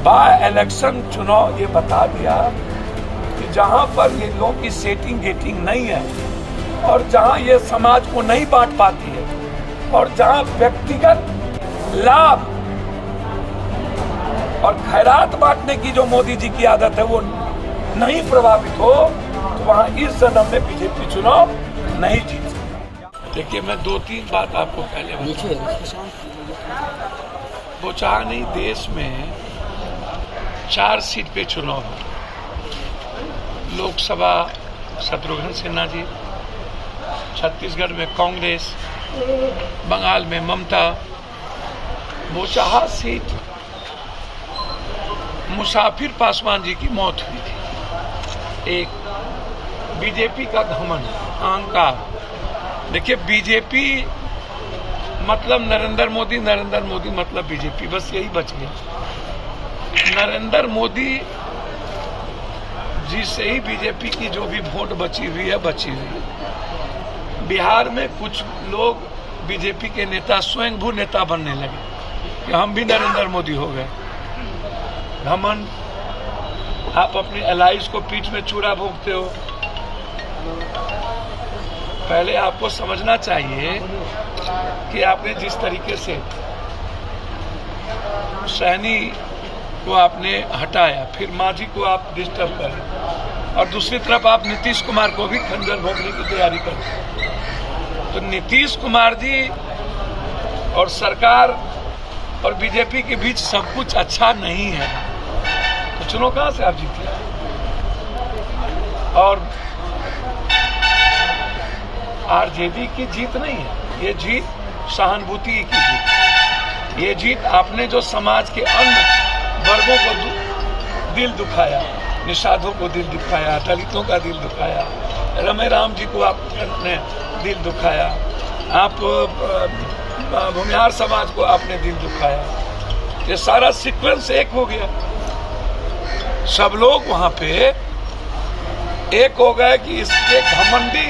By election चुनाव ये बता दिया कि जहां पर ये लोगों की सेटिंग गेटिंग नहीं है और जहां ये समाज को नहीं बांट पाती है और जहां व्यक्तिगत लाभ और खैरात बांटने की जो मोदी जी की आदत है वो नहीं प्रभावित हो, तो वहां इस जन्म में बीजेपी चुनाव नहीं जीत सकती। देखिए, मैं 2-3 बात आपको पहले बताऊं। वो चाह नहीं, देश में 4 सीट पे चुनाव हो। लोकसभा शत्रुघ्न सिन्हा जी, छत्तीसगढ़ में कांग्रेस, बंगाल में ममता। बोचहा सीट मुसाफिर पासवान जी की मौत हुई थी। एक बीजेपी का घमंड, अहंकार। देखिए, बीजेपी मतलब नरेंद्र मोदी मतलब बीजेपी, बस यही बच गया। नरेंद्र मोदी जी से ही बीजेपी की जो भी वोट बची हुई है बची हुई है। बिहार में कुछ लोग बीजेपी के नेता स्वयंभू नेता बनने लगे कि हम भी नरेंद्र मोदी हो गए। घमंड, आप अपनी एलाइज को पीठ में चूड़ा भोंकते हो। पहले आपको समझना चाहिए कि आपने जिस तरीके से सैनी को आपने हटाया, फिर मांझी को आप डिस्टर्ब करें और दूसरी तरफ आप नीतीश कुमार को भी खंजर भोंकने की तैयारी करें, तो नीतीश कुमार जी और सरकार और बीजेपी के बीच सब कुछ अच्छा नहीं है। तो चुनाव कहां से आप जीते? और आरजेडी की जीत नहीं है, ये जीत सहानुभूति की जीत। ये जीत आपने जो समाज के अन्य वर्गों को दिल दुखाया, निषादों को दिल दुखाया, दलितों का दिल दुखाया, रमे राम जी को आपने दिल दुखाया, आप भूमिहार समाज को आपने दिल दुखाया। ये सारा सीक्वेंस एक हो गया। सब लोग वहां पे एक हो गए कि इसके घमंडी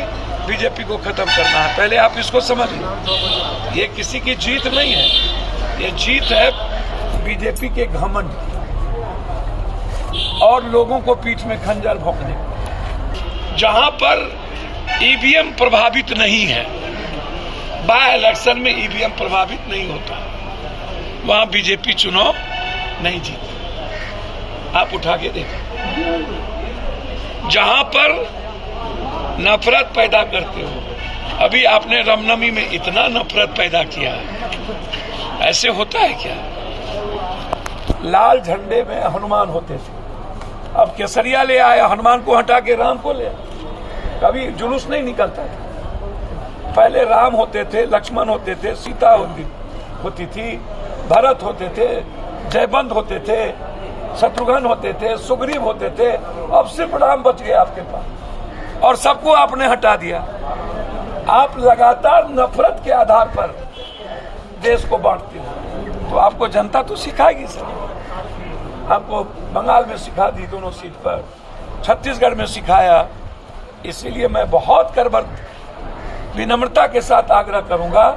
बीजेपी को खत्म करना है। पहले आप इसको समझिए, ये किसी की जीत नहीं है, ये जीत है बीजेपी के घमंड और लोगों को पीठ में खंजर भोंकने। जहां पर ईवीएम प्रभावित नहीं है, बाय इलेक्शन में ईवीएम प्रभावित नहीं होता, वहां बीजेपी चुनाव नहीं जीती। आप उठा के देखो, जहां पर नफरत पैदा करते हो। अभी आपने रामनवमी में इतना नफरत पैदा किया है, ऐसे होता है क्या? लाल झंडे में हनुमान होते थे, अब केसरिया ले आया, हनुमान को हटा के राम को ले आया। कभी जुलूस नहीं निकलता था। पहले राम होते थे, लक्ष्मण होते थे, सीता होती थी, भरत होते थे, जयबंद होते थे, शत्रुघ्न होते थे, सुग्रीव होते थे। अब सिर्फ राम बच गए आपके पास और सबको आपने हटा दिया। आप लगातार नफरत के आधार पर देश को बांटते हो, तो आपको जनता तो सिखाएगी सर। आपको बंगाल में सिखा दी दोनों सीट पर, छत्तीसगढ़ में सिखाया। इसीलिए मैं बहुत विनम्रता के साथ आग्रह करूंगा,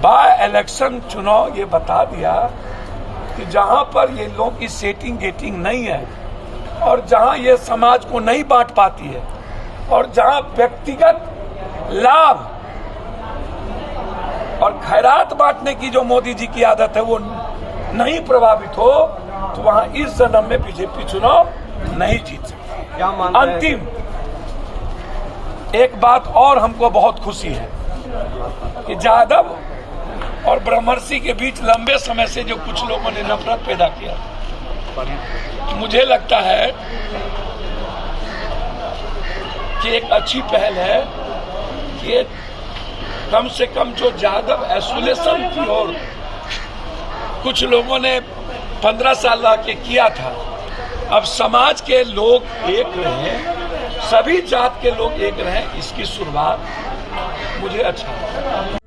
बाय इलेक्शन चुनाव ये बता दिया कि जहां पर ये लोगों की सेटिंग गेटिंग नहीं है और जहां ये समाज को नहीं बांट पाती है और जहां व्यक्तिगत लाभ और खैरात बांटने की जो मोदी जी की आदत है वो नहीं प्रभावित हो, तो वहां इस जन्म में बीजेपी चुनाव नहीं जीत सकती। अंतिम एक बात और हमको बहुत खुशी है कि यादव और ब्रह्मर्षि के बीच लंबे समय से जो कुछ लोगों ने नफरत पैदा किया, मुझे लगता है कि एक अच्छी पहल है कि कम से कम जो यादव आइसोलेशन की ओर कुछ लोगों ने 15 साल के किया था, अब समाज के लोग एक रहें, सभी जात के लोग एक रहें, इसकी शुरुआत मुझे अच्छा लगा।